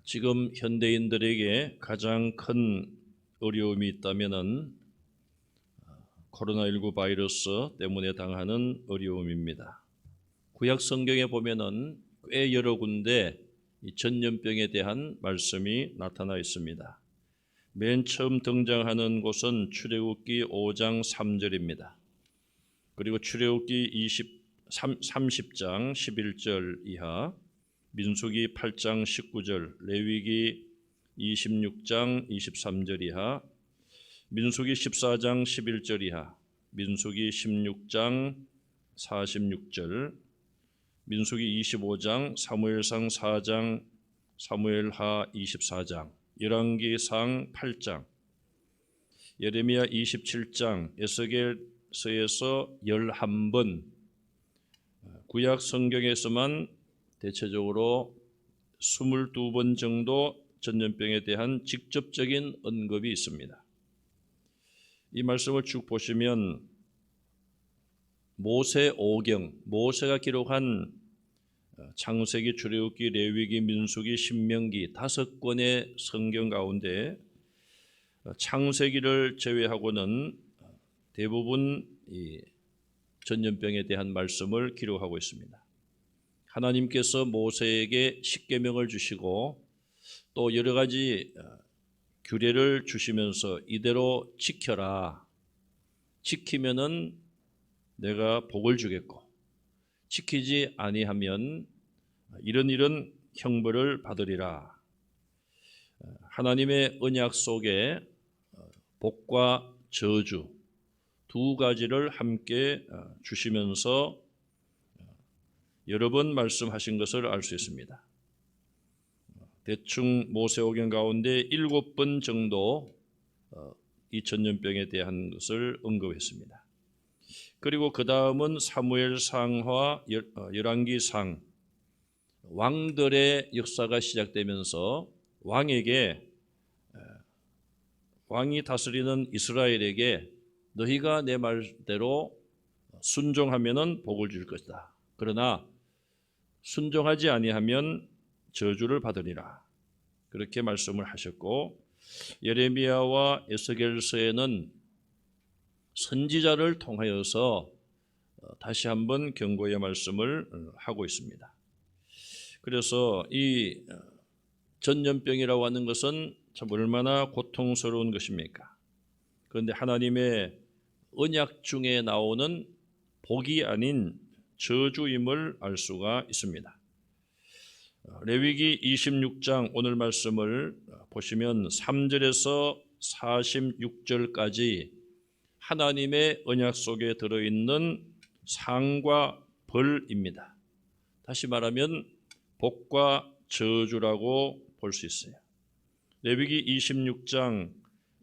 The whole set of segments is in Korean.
지금 현대인들에게 가장 큰 어려움이 있다면은 코로나19 바이러스 때문에 당하는 어려움입니다. 구약 성경에 보면은 꽤 여러 군데 이 전염병에 대한 말씀이 나타나 있습니다. 맨 처음 등장하는 곳은 출애굽기 5장 3절입니다. 그리고 출애굽기 30장 11절 이하, 민수기 8장 19절, 레위기 26장 23절 이하, 민수기 14장 11절 이하, 민수기 16장 46절, 민수기 25장, 사무엘상 4장, 사무엘하 24장, 열왕기상 8장, 예레미야 27장, 에스겔서에서 11번, 구약 성경에서만 대체적으로 22번 정도 전염병에 대한 직접적인 언급이 있습니다. 이 말씀을 쭉 보시면 모세오경, 모세가 기록한 창세기, 출애굽기, 레위기, 민수기, 신명기 5권의 성경 가운데 창세기를 제외하고는 대부분 이 전염병에 대한 말씀을 기록하고 있습니다. 하나님께서 모세에게 십계명을 주시고 또 여러 가지 규례를 주시면서 이대로 지켜라. 지키면은 내가 복을 주겠고 지키지 아니하면 이런 형벌을 받으리라. 하나님의 언약 속에 복과 저주 두 가지를 함께 주시면서 여러 번 말씀하신 것을 알 수 있습니다. 대충 모세오경 가운데 7번 정도 이 전염병에 대한 것을 언급했습니다. 그리고 그 다음은 사무엘상과 열왕기상, 왕들의 역사가 시작되면서 왕이 다스리는 이스라엘에게 너희가 내 말대로 순종하면은 복을 줄 것이다. 그러나 순종하지 아니하면 저주를 받으리라. 그렇게 말씀을 하셨고, 예레미야와 에스겔서에는 선지자를 통하여서 다시 한번 경고의 말씀을 하고 있습니다. 그래서 이 전염병이라고 하는 것은 참 얼마나 고통스러운 것입니까? 그런데 하나님의 언약 중에 나오는 복이 아닌 저주임을 알 수가 있습니다. 레위기 26장 오늘 말씀을 보시면 3절에서 46절까지 하나님의 언약 속에 들어있는 상과 벌입니다. 다시 말하면 복과 저주라고 볼 수 있어요. 레위기 26장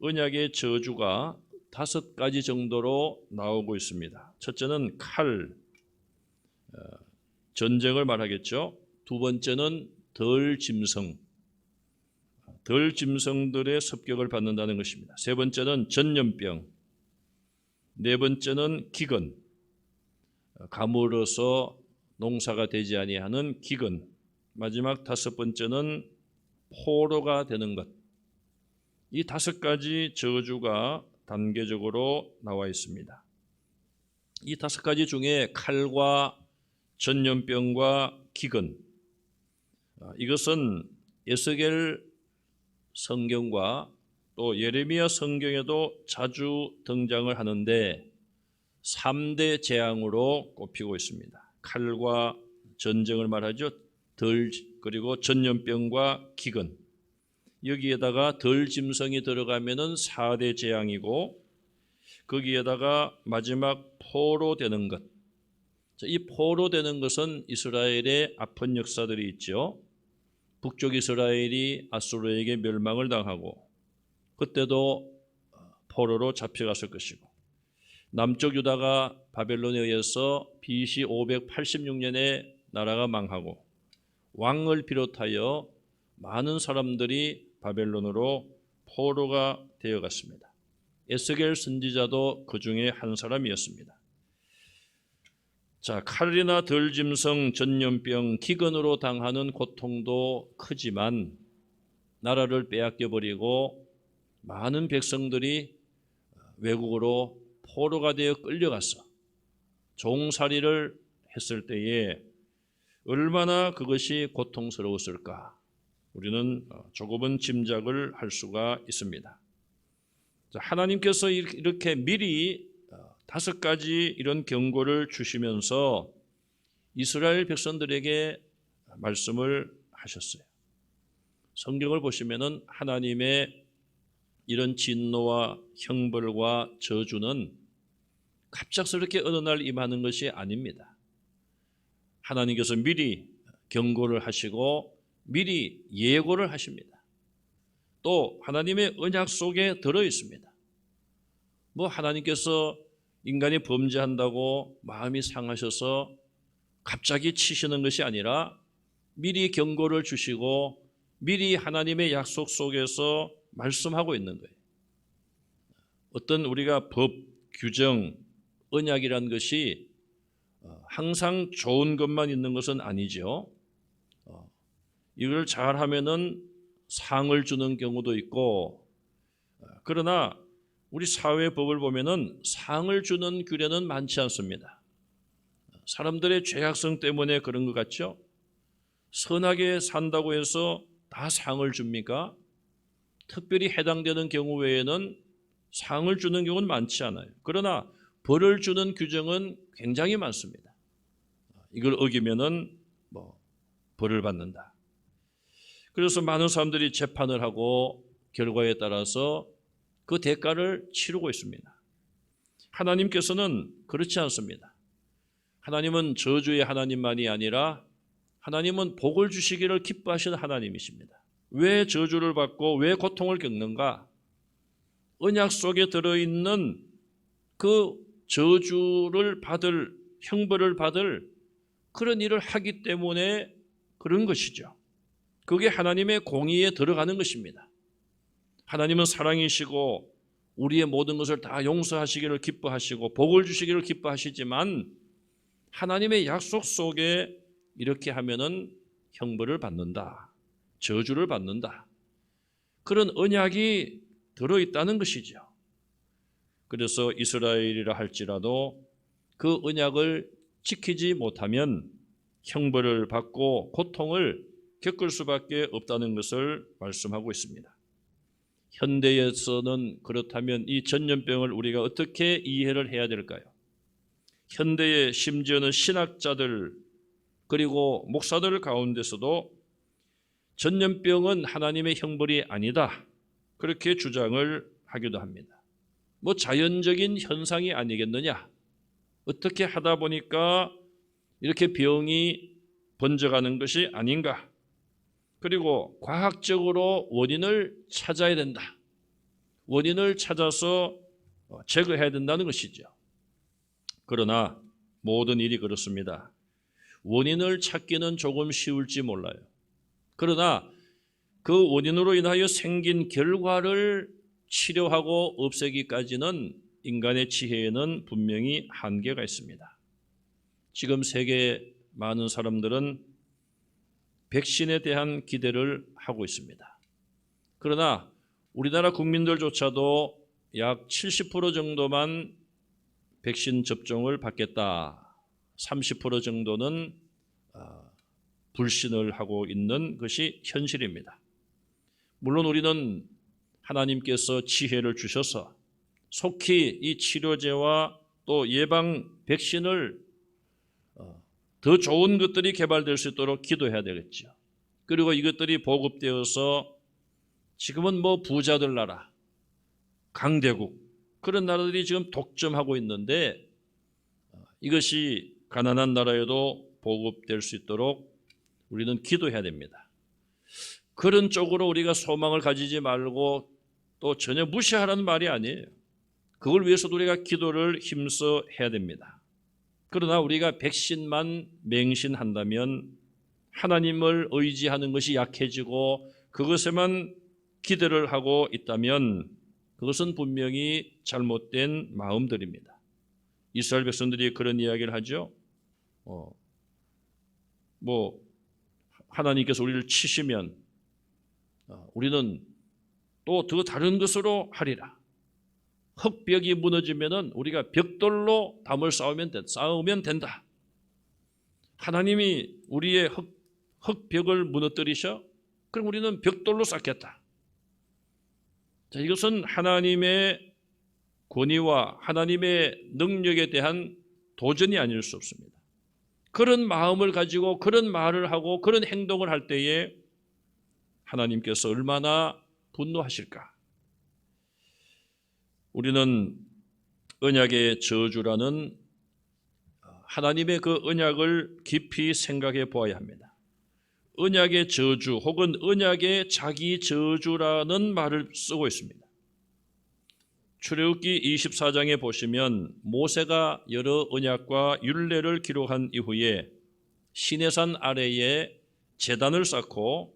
언약의 저주가 5가지 정도로 나오고 있습니다. 첫째는 칼, 전쟁을 말하겠죠. 두 번째는 덜짐승들의 습격을 받는다는 것입니다. 세 번째는 전염병, 네 번째는 기근, 가물어서 농사가 되지 아니하는 기근, 마지막 5번째는 포로가 되는 것. 이 5가지 저주가 단계적으로 나와 있습니다. 이 5가지 중에 칼과 전염병과 기근, 이것은 에스겔 성경과 또 예레미야 성경에도 자주 등장을 하는데 3대 재앙으로 꼽히고 있습니다. 칼과 전쟁을 말하죠. 그리고 전염병과 기근. 여기에다가 덜짐승이 들어가면은 4대 재앙이고 거기에다가 마지막 포로 되는 것. 이 포로 되는 것은 이스라엘의 아픈 역사들이 있죠. 북쪽 이스라엘이 아수르에게 멸망을 당하고 그때도 포로로 잡혀갔을 것이고 남쪽 유다가 바벨론에 의해서 BC 586년에 나라가 망하고 왕을 비롯하여 많은 사람들이 바벨론으로 포로가 되어갔습니다. 에스겔 선지자도 그 중에 한 사람이었습니다. 자, 칼이나 들짐승, 전염병, 기근으로 당하는 고통도 크지만 나라를 빼앗겨 버리고 많은 백성들이 외국으로 포로가 되어 끌려가서 종살이를 했을 때에 얼마나 그것이 고통스러웠을까 우리는 조금은 짐작을 할 수가 있습니다. 하나님께서 이렇게 미리 5가지 이런 경고를 주시면서 이스라엘 백성들에게 말씀을 하셨어요. 성경을 보시면은 하나님의 이런 진노와 형벌과 저주는 갑작스럽게 어느 날 임하는 것이 아닙니다. 하나님께서 미리 경고를 하시고 미리 예고를 하십니다. 또 하나님의 언약 속에 들어 있습니다. 뭐 하나님께서 인간이 범죄한다고 마음이 상하셔서 갑자기 치시는 것이 아니라 미리 경고를 주시고 미리 하나님의 약속 속에서 말씀하고 있는 거예요. 어떤 우리가 법, 규정, 언약이란 것이 항상 좋은 것만 있는 것은 아니죠. 이걸 잘하면은 상을 주는 경우도 있고, 그러나 우리 사회 법을 보면은 상을 주는 규례는 많지 않습니다. 사람들의 죄악성 때문에 그런 것 같죠? 선하게 산다고 해서 다 상을 줍니까? 특별히 해당되는 경우 외에는 상을 주는 경우는 많지 않아요. 그러나 벌을 주는 규정은 굉장히 많습니다. 이걸 어기면은 벌을 받는다. 그래서 많은 사람들이 재판을 하고 결과에 따라서 그 대가를 치르고 있습니다. 하나님께서는 그렇지 않습니다. 하나님은 저주의 하나님만이 아니라 하나님은 복을 주시기를 기뻐하시는 하나님이십니다. 왜 저주를 받고 왜 고통을 겪는가? 언약 속에 들어있는 그 저주를 받을, 형벌을 받을 그런 일을 하기 때문에 그런 것이죠. 그게 하나님의 공의에 들어가는 것입니다. 하나님은 사랑이시고 우리의 모든 것을 다 용서하시기를 기뻐하시고 복을 주시기를 기뻐하시지만 하나님의 약속 속에 이렇게 하면은 형벌을 받는다. 저주를 받는다. 그런 언약이 들어있다는 것이죠. 그래서 이스라엘이라 할지라도 그 언약을 지키지 못하면 형벌을 받고 고통을 겪을 수밖에 없다는 것을 말씀하고 있습니다. 현대에서는 그렇다면 이 전염병을 우리가 어떻게 이해를 해야 될까요? 현대의 심지어는 신학자들 그리고 목사들 가운데서도 전염병은 하나님의 형벌이 아니다. 그렇게 주장을 하기도 합니다. 뭐 자연적인 현상이 아니겠느냐? 어떻게 하다 보니까 이렇게 병이 번져가는 것이 아닌가? 그리고 과학적으로 원인을 찾아야 된다. 원인을 찾아서 제거해야 된다는 것이죠. 그러나 모든 일이 그렇습니다. 원인을 찾기는 조금 쉬울지 몰라요. 그러나 그 원인으로 인하여 생긴 결과를 치료하고 없애기까지는 인간의 지혜에는 분명히 한계가 있습니다. 지금 세계 많은 사람들은 백신에 대한 기대를 하고 있습니다. 그러나 우리나라 국민들조차도 약 70% 정도만 백신 접종을 받겠다. 30% 정도는 불신을 하고 있는 것이 현실입니다. 물론 우리는 하나님께서 지혜를 주셔서 속히 이 치료제와 또 예방 백신을 더 좋은 것들이 개발될 수 있도록 기도해야 되겠죠. 그리고 이것들이 보급되어서 지금은 뭐 부자들 나라, 강대국 그런 나라들이 지금 독점하고 있는데 이것이 가난한 나라에도 보급될 수 있도록 우리는 기도해야 됩니다. 그런 쪽으로 우리가 소망을 가지지 말고 또 전혀 무시하라는 말이 아니에요. 그걸 위해서도 우리가 기도를 힘써 해야 됩니다. 그러나 우리가 백신만 맹신한다면 하나님을 의지하는 것이 약해지고 그것에만 기대를 하고 있다면 그것은 분명히 잘못된 마음들입니다. 이스라엘 백성들이 그런 이야기를 하죠. 뭐 하나님께서 우리를 치시면 우리는 또 더 다른 것으로 하리라. 흙벽이 무너지면은 우리가 벽돌로 담을 쌓으면 된다. 하나님이 우리의 흙벽을 무너뜨리셔? 그럼 우리는 벽돌로 쌓겠다. 자, 이것은 하나님의 권위와 하나님의 능력에 대한 도전이 아닐 수 없습니다. 그런 마음을 가지고 그런 말을 하고 그런 행동을 할 때에 하나님께서 얼마나 분노하실까? 우리는 언약의 저주라는 하나님의 그 언약을 깊이 생각해 보아야 합니다. 언약의 저주 혹은 언약의 자기 저주라는 말을 쓰고 있습니다. 출애굽기 24장에 보시면 모세가 여러 언약과 율례를 기록한 이후에 시내산 아래에 제단을 쌓고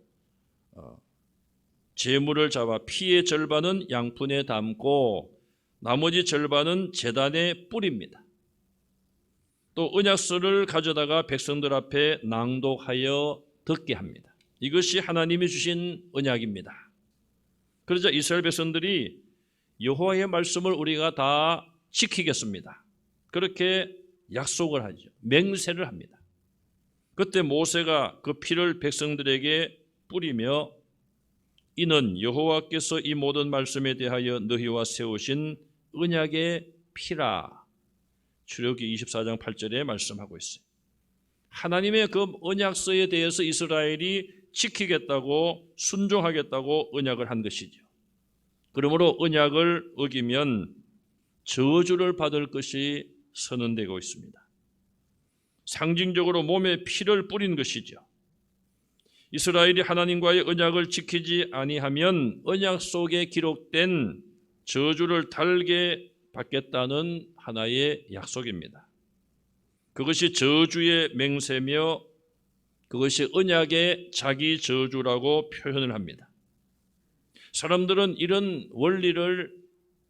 제물을 잡아 피의 절반은 양푼에 담고 나머지 절반은 제단에 뿌립니다. 또 언약서를 가져다가 백성들 앞에 낭독하여 듣게 합니다. 이것이 하나님이 주신 언약입니다. 그러자 이스라엘 백성들이 여호와의 말씀을 우리가 다 지키겠습니다. 그렇게 약속을 하죠. 맹세를 합니다. 그때 모세가 그 피를 백성들에게 뿌리며 이는 여호와께서 이 모든 말씀에 대하여 너희와 세우신 언약의 피라. 출애굽기 24장 8절에 말씀하고 있어요. 하나님의 그 언약서에 대해서 이스라엘이 지키겠다고 순종하겠다고 언약을 한 것이죠. 그러므로 언약을 어기면 저주를 받을 것이 선언되고 있습니다. 상징적으로 몸에 피를 뿌린 것이죠. 이스라엘이 하나님과의 언약을 지키지 아니하면 언약 속에 기록된 저주를 달게 받겠다는 하나의 약속입니다. 그것이 저주의 맹세며 그것이 언약의 자기 저주라고 표현을 합니다. 사람들은 이런 원리를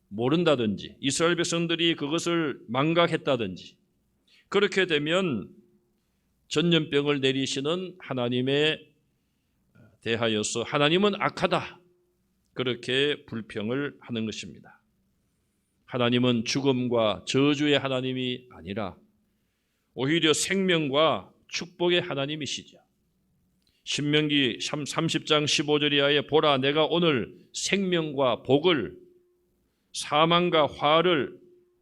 모른다든지 이스라엘 백성들이 그것을 망각했다든지 그렇게 되면 전염병을 내리시는 하나님에 대하여서 하나님은 악하다 그렇게 불평을 하는 것입니다. 하나님은 죽음과 저주의 하나님이 아니라 오히려 생명과 축복의 하나님이시죠. 신명기 30장 15절 이하에 보라 내가 오늘 생명과 복을 사망과 화를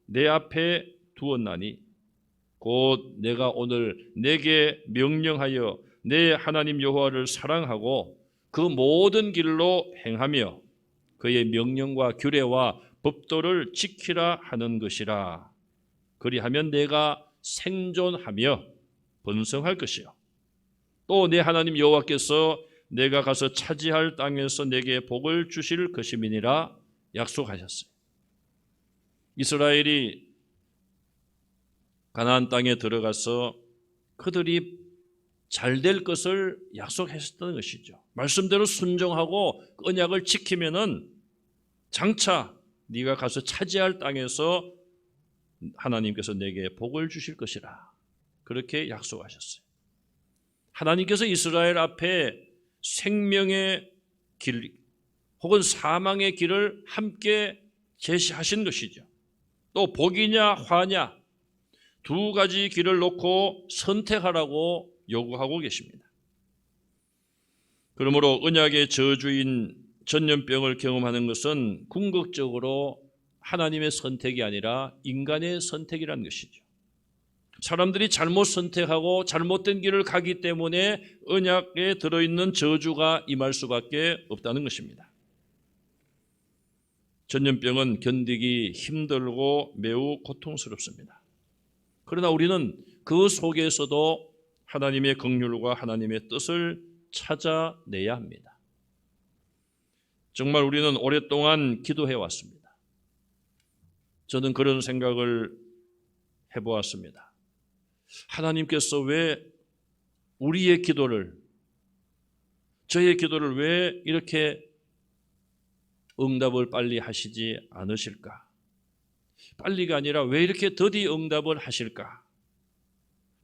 내 앞에 두었나니 곧 내가 오늘 내게 명령하여 내 하나님 여호와를 사랑하고 그 모든 길로 행하며 그의 명령과 규례와 법도를 지키라 하는 것이라. 그리하면 내가 생존하며 번성할 것이요 또 내 하나님 여호와께서 내가 가서 차지할 땅에서 내게 복을 주실 것임이니라 약속하셨어요. 이스라엘이 가나안 땅에 들어가서 그들이 잘 될 것을 약속했었던 것이죠. 말씀대로 순종하고 언약을 지키면은 장차 네가 가서 차지할 땅에서 하나님께서 내게 복을 주실 것이라. 그렇게 약속하셨어요. 하나님께서 이스라엘 앞에 생명의 길 혹은 사망의 길을 함께 제시하신 것이죠. 또 복이냐 화냐 두 가지 길을 놓고 선택하라고 요구하고 계십니다. 그러므로 언약의 저주인 전염병을 경험하는 것은 궁극적으로 하나님의 선택이 아니라 인간의 선택이라는 것이죠. 사람들이 잘못 선택하고 잘못된 길을 가기 때문에 언약에 들어있는 저주가 임할 수밖에 없다는 것입니다. 전염병은 견디기 힘들고 매우 고통스럽습니다. 그러나 우리는 그 속에서도 하나님의 긍휼과 하나님의 뜻을 찾아내야 합니다. 정말 우리는 오랫동안 기도해 왔습니다. 저는 그런 생각을 해보았습니다. 하나님께서 왜 우리의 기도를, 저의 기도를 왜 이렇게 응답을 빨리 하시지 않으실까? 빨리가 아니라 왜 이렇게 더디 응답을 하실까?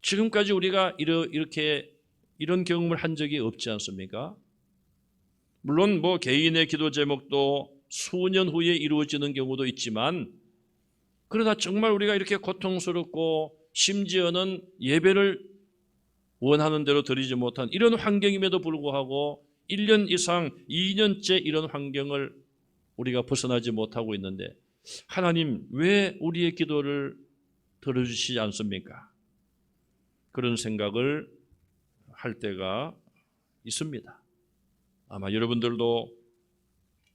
지금까지 우리가 이렇게 이런 경험을 한 적이 없지 않습니까? 물론 개인의 기도 제목도 수년 후에 이루어지는 경우도 있지만, 그러나 정말 우리가 이렇게 고통스럽고 심지어는 예배를 원하는 대로 드리지 못한 이런 환경임에도 불구하고 1년 이상 2년째 이런 환경을 우리가 벗어나지 못하고 있는데, 하나님 왜 우리의 기도를 들어주시지 않습니까? 그런 생각을 할 때가 있습니다. 아마 여러분들도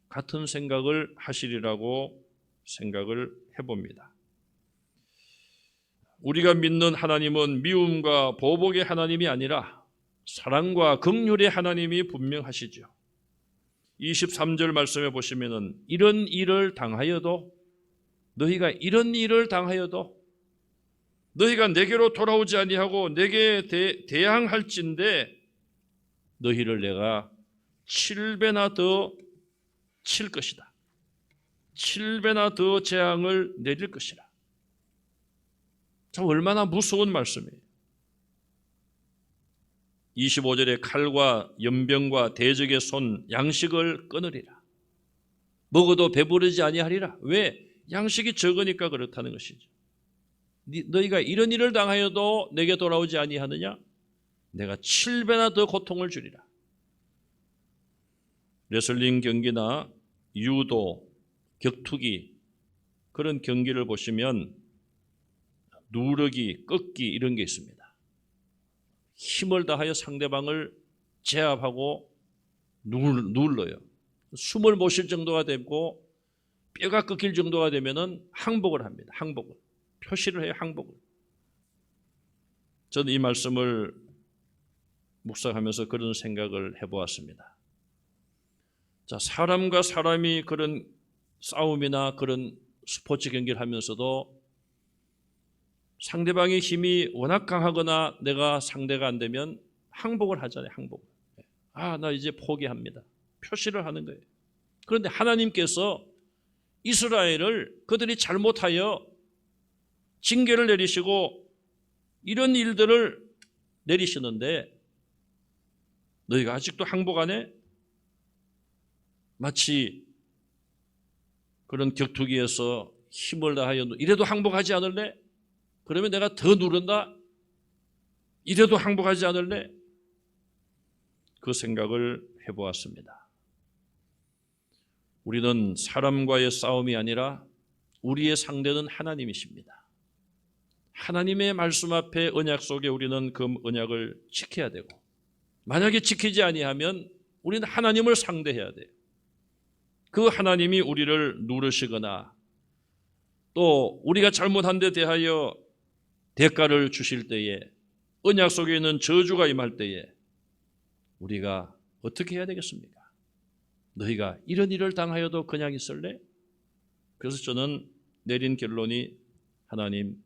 같은 생각을 하시리라고 생각을 해봅니다. 우리가 믿는 하나님은 미움과 보복의 하나님이 아니라 사랑과 긍휼의 하나님이 분명하시죠. 23절 말씀에 보시면은 이런 일을 당하여도 너희가 너희가 내게로 돌아오지 아니하고 내게 대항할진대 너희를 내가 7배나 더 칠 것이다. 7배나 더 재앙을 내릴 것이라. 참 얼마나 무서운 말씀이에요. 25절에 칼과 연병과 대적의 손 양식을 끊으리라. 먹어도 배부르지 아니하리라. 왜? 양식이 적으니까 그렇다는 것이죠. 너희가 이런 일을 당하여도 내게 돌아오지 아니하느냐? 내가 7배나 더 고통을 주리라. 레슬링 경기나 유도, 격투기 그런 경기를 보시면 누르기, 꺾기 이런 게 있습니다. 힘을 다하여 상대방을 제압하고 눌러요. 숨을 못 쉴 정도가 되고 뼈가 꺾일 정도가 되면은 항복을 합니다. 항복을. 표시를 해요. 항복을. 저는 이 말씀을 묵상하면서 그런 생각을 해보았습니다. 자, 사람과 사람이 그런 싸움이나 그런 스포츠 경기를 하면서도 상대방의 힘이 워낙 강하거나 내가 상대가 안 되면 항복을 하잖아요. 항복. 나 이제 포기합니다. 표시를 하는 거예요. 그런데 하나님께서 이스라엘을 그들이 잘못하여 징계를 내리시고 이런 일들을 내리시는데 너희가 아직도 항복 안 해? 마치 그런 격투기에서 힘을 다하여 이래도 항복하지 않을래? 그러면 내가 더 누른다? 이래도 항복하지 않을래? 그 생각을 해보았습니다. 우리는 사람과의 싸움이 아니라 우리의 상대는 하나님이십니다. 하나님의 말씀 앞에 언약 속에 우리는 그 언약을 지켜야 되고, 만약에 지키지 아니하면 우리는 하나님을 상대해야 돼요. 그 하나님이 우리를 누르시거나 또 우리가 잘못한 데 대하여 대가를 주실 때에, 언약 속에 있는 저주가 임할 때에 우리가 어떻게 해야 되겠습니까? 너희가 이런 일을 당하여도 그냥 있을래? 그래서 저는 내린 결론이, 하나님,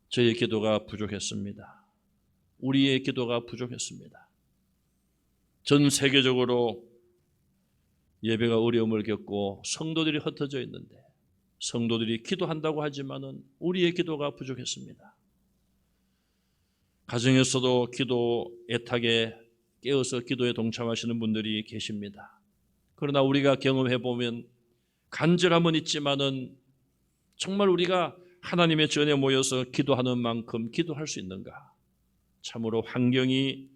저의 기도가 부족했습니다. 우리의 기도가 부족했습니다. 전 세계적으로 예배가 어려움을 겪고 성도들이 흩어져 있는데, 성도들이 기도한다고 하지만은 우리의 기도가 부족했습니다. 가정에서도 기도 애타게 깨어서 기도에 동참하시는 분들이 계십니다. 그러나 우리가 경험해 보면 간절함은 있지만은 정말 우리가 하나님의 전에 모여서 기도하는 만큼 기도할 수 있는가? 참으로 환경이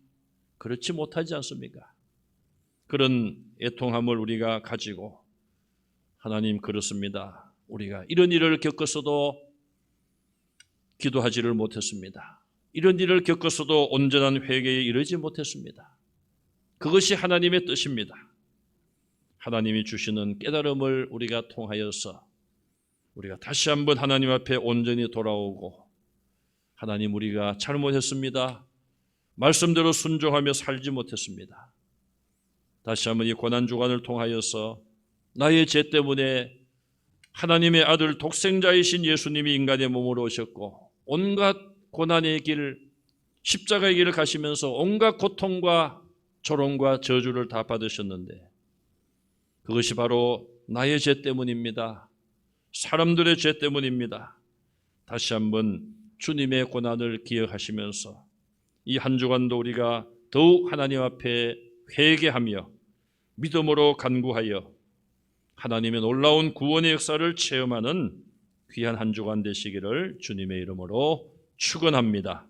그렇지 못하지 않습니까? 그런 애통함을 우리가 가지고, 하나님, 그렇습니다. 우리가 이런 일을 겪었어도 기도하지를 못했습니다. 이런 일을 겪었어도 온전한 회개에 이르지 못했습니다. 그것이 하나님의 뜻입니다. 하나님이 주시는 깨달음을 우리가 통하여서 우리가 다시 한번 하나님 앞에 온전히 돌아오고, 하나님, 우리가 잘못했습니다. 말씀대로 순종하며 살지 못했습니다. 다시 한번 이 고난주간을 통하여서 나의 죄 때문에 하나님의 아들 독생자이신 예수님이 인간의 몸으로 오셨고 온갖 고난의 길, 십자가의 길을 가시면서 온갖 고통과 조롱과 저주를 다 받으셨는데, 그것이 바로 나의 죄 때문입니다. 사람들의 죄 때문입니다. 다시 한번 주님의 고난을 기억하시면서 이 한 주간도 우리가 더욱 하나님 앞에 회개하며 믿음으로 간구하여 하나님의 놀라운 구원의 역사를 체험하는 귀한 한 주간 되시기를 주님의 이름으로 축원합니다.